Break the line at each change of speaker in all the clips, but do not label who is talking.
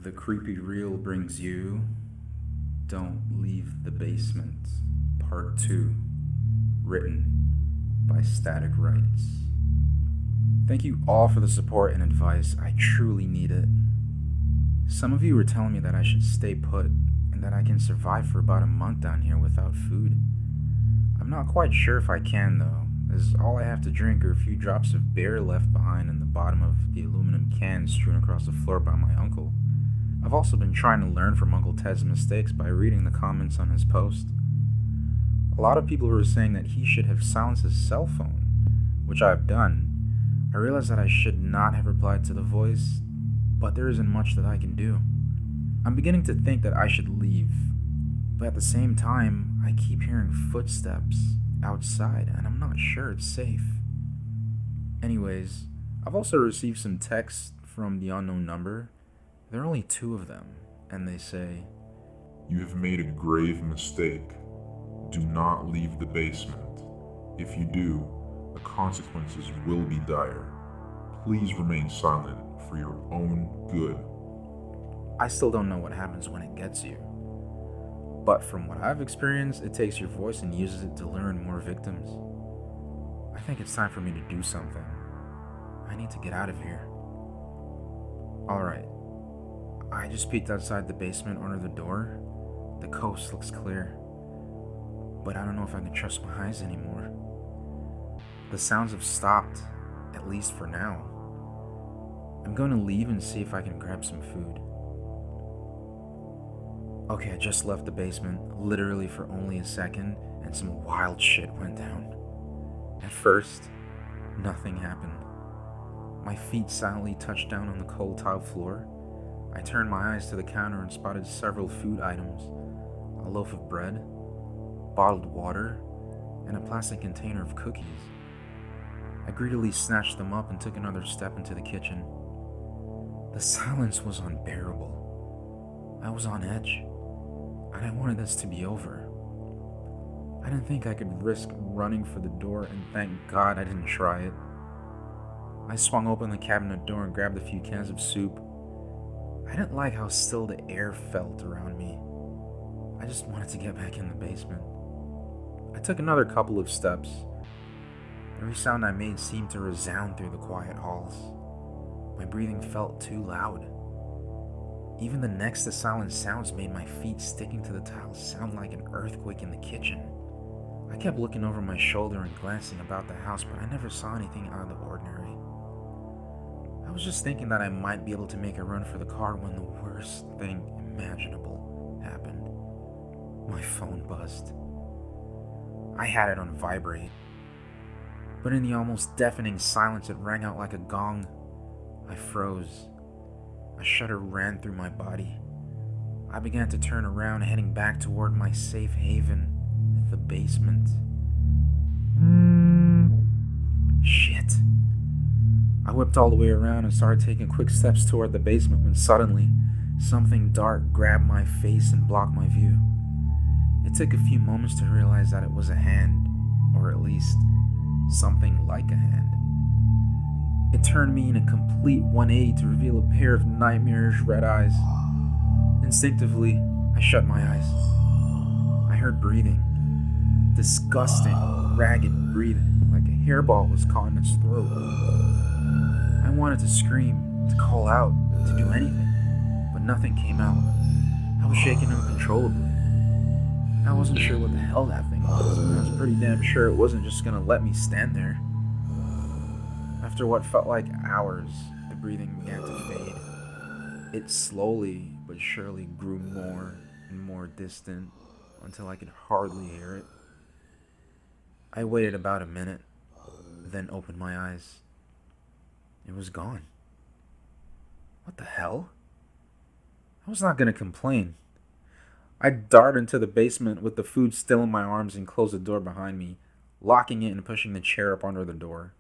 The creepy reel brings you Don't Leave the Basement, Part 2, written by StaticWrites. Thank you all for the support and advice. I truly need it. Some of you were telling me that I should stay put and that I can survive for about a month down here without food. I'm not quite sure if I can though, as all I have to drink are a few drops of beer left behind in the bottom of the aluminum can strewn across the floor by my uncle. I've also been trying to learn from Uncle Ted's mistakes by reading the comments on his post. A lot of people were saying that he should have silenced his cell phone, which I've done. I realized that I should not have replied to the voice, but there isn't much that I can do. I'm beginning to think that I should leave, but at the same time, I keep hearing footsteps outside and I'm not sure it's safe. Anyways, I've also received some texts from the unknown number. There are only 2 of them, and they say,
You have made a grave mistake. Do not leave the basement. If you do, the consequences will be dire. Please remain silent for your own good.
I still don't know what happens when it gets you. But from what I've experienced, it takes your voice and uses it to lure in more victims. I think it's time for me to do something. I need to get out of here. Alright. I just peeked outside the basement under the door. The coast looks clear. But I don't know if I can trust my eyes anymore. The sounds have stopped, at least for now. I'm going to leave and see if I can grab some food. Okay, I just left the basement, literally for only a second, and some wild shit went down. At first, nothing happened. My feet silently touched down on the cold tile floor. I turned my eyes to the counter and spotted several food items: a loaf of bread, bottled water, and a plastic container of cookies. I greedily snatched them up and took another step into the kitchen. The silence was unbearable. I was on edge, and I wanted this to be over. I didn't think I could risk running for the door, and thank God I didn't try it. I swung open the cabinet door and grabbed a few cans of soup. I didn't like how still the air felt around me. I just wanted to get back in the basement. I took another couple of steps. Every sound I made seemed to resound through the quiet halls. My breathing felt too loud. Even the next to silent sounds made my feet sticking to the tiles sound like an earthquake in the kitchen. I kept looking over my shoulder and glancing about the house, but I never saw anything out of the ordinary. I was just thinking that I might be able to make a run for the car when the worst thing imaginable happened. My phone buzzed. I had it on vibrate, but in the almost deafening silence it rang out like a gong. I froze. A shudder ran through my body. I began to turn around, heading back toward my safe haven, the basement. Shit. I whipped all the way around and started taking quick steps toward the basement when suddenly, something dark grabbed my face and blocked my view. It took a few moments to realize that it was a hand, or at least, something like a hand. It turned me in a complete 180 to reveal a pair of nightmarish red eyes. Instinctively, I shut my eyes. I heard breathing. Disgusting, ragged breathing, like a hairball was caught in its throat. I wanted to scream, to call out, to do anything, but nothing came out. I was shaking uncontrollably. I wasn't sure what the hell that thing was, but I was pretty damn sure it wasn't just gonna let me stand there. After what felt like hours, the breathing began to fade. It slowly but surely grew more and more distant until I could hardly hear it. I waited about a minute, then opened my eyes. It was gone. What the hell? I was not gonna complain. I darted into the basement with the food still in my arms and closed the door behind me, locking it and pushing the chair up under the door.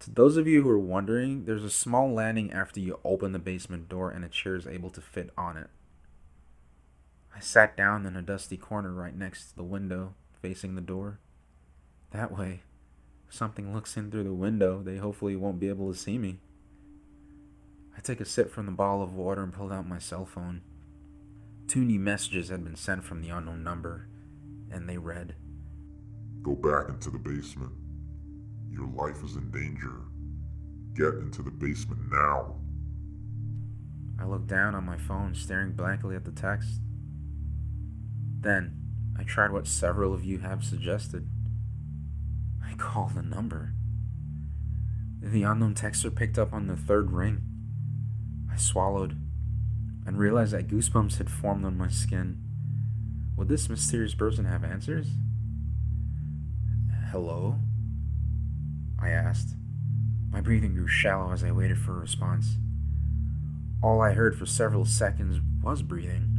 To those of you who are wondering, there's a small landing after you open the basement door and a chair is able to fit on it. I sat down in a dusty corner right next to the window, facing the door. That way, if something looks in through the window, they hopefully won't be able to see me. I took a sip from the bottle of water and pulled out my cell phone. 2 new messages had been sent from the unknown number, and they read,
Go back into the basement. Your life is in danger. Get into the basement now.
I looked down on my phone, staring blankly at the text. Then, I tried what several of you have suggested. I called the number. The unknown texter picked up on the 3rd ring. I swallowed and realized that goosebumps had formed on my skin. Would this mysterious person have answers? Hello? I asked. My breathing grew shallow as I waited for a response. All I heard for several seconds was breathing,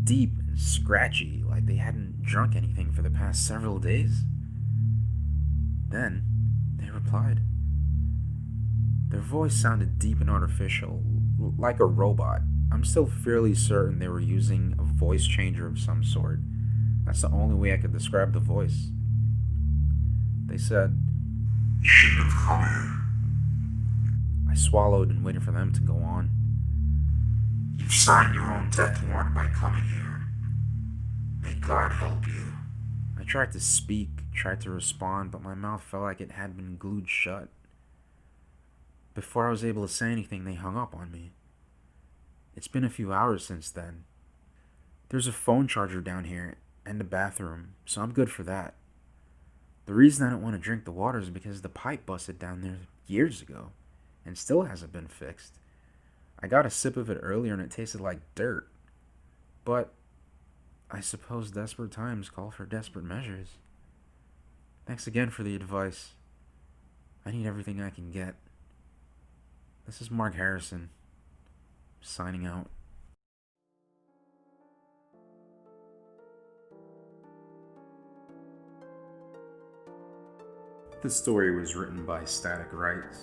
deep and scratchy, like they hadn't drunk anything for the past several days. Then, they replied. Their voice sounded deep and artificial, like a robot. I'm still fairly certain they were using a voice changer of some sort. That's the only way I could describe the voice. They said,
You shouldn't have come here.
I swallowed and waited for them to go on.
You've signed your own death warrant by coming here. May God help you.
I tried to speak, tried to respond, but my mouth felt like it had been glued shut. Before I was able to say anything, they hung up on me. It's been a few hours since then. There's a phone charger down here and a bathroom, so I'm good for that. The reason I don't want to drink the water is because the pipe busted down there years ago and still hasn't been fixed. I got a sip of it earlier and it tasted like dirt. But I suppose desperate times call for desperate measures. Thanks again for the advice. I need everything I can get. This is Mark Harrison, signing out. This story was written by StaticWrites.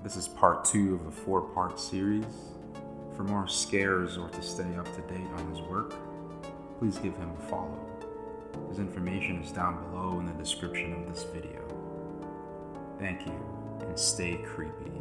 This is part 2 of a 4-part series. For more scares or to stay up to date on his work, please give him a follow. His information is down below in the description of this video. Thank you, and stay creepy.